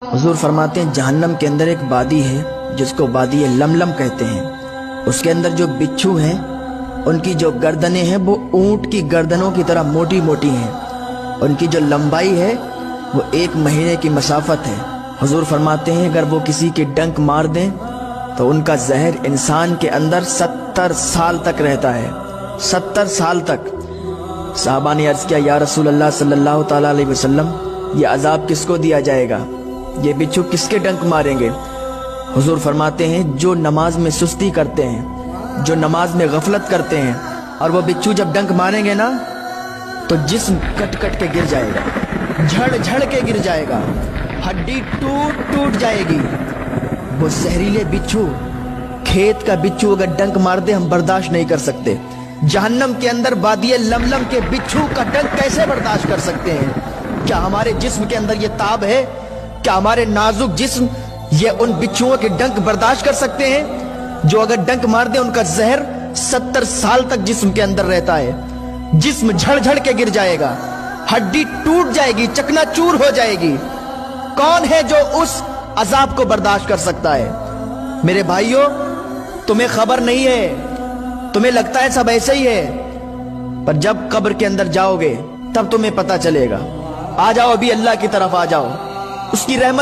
حضور فرماتے ہیں جہنم کے اندر ایک وادی ہے جس کو وادی لملم کہتے ہیں۔ اس کے اندر جو بچھو ہیں ان کی جو گردنیں ہیں وہ اونٹ کی گردنوں کی طرح موٹی موٹی ہیں، ان کی جو لمبائی ہے وہ 1 مہینے کی مسافت ہے۔ حضور فرماتے ہیں اگر وہ کسی کی ڈنک مار دیں تو ان کا زہر انسان کے اندر 70 سال تک رہتا ہے، 70 سال تک۔ صحابہ نے عرض کیا یا رسول اللہ صلی اللہ تعالیٰ علیہ وسلم یہ عذاب کس کو دیا جائے گا، یہ بچھو کس کے ڈنک ماریں گے؟ حضور فرماتے ہیں جو نماز میں سستی کرتے ہیں، جو نماز میں غفلت کرتے ہیں، اور وہ بچھو جب ڈنک ماریں گے نا تو جسم کٹ کٹ کے گر جائے گا، جھڑ جھڑ کے گر جائے گا، ہڈی ٹوٹ ٹوٹ جائے گی۔ وہ زہریلے بچھو، کھیت کا بچھو اگر ڈنک مار دے ہم برداشت نہیں کر سکتے، جہنم کے اندر وادی لملم کے بچھو کا ڈنک کیسے برداشت کر سکتے ہیں؟ کیا ہمارے جسم کے اندر یہ تاب ہے؟ کیا ہمارے نازک جسم یہ ان بچھوؤں کے ڈنک برداشت کر سکتے ہیں جو اگر ڈنک مار دے ان کا زہر 70 سال تک جسم کے اندر رہتا ہے، جسم جھڑ جھڑ کے گر جائے گا، ہڈی ٹوٹ جائے گی، چکنا چور ہو جائے گی۔ کون ہے جو اس عذاب کو برداشت کر سکتا ہے؟ میرے بھائیوں تمہیں خبر نہیں ہے، تمہیں لگتا ہے سب ایسے ہی ہے، پر جب قبر کے اندر جاؤ گے تب تمہیں پتہ چلے گا۔ آ جاؤ ابھی اللہ کی طرف آ جاؤ، اس کی رحمت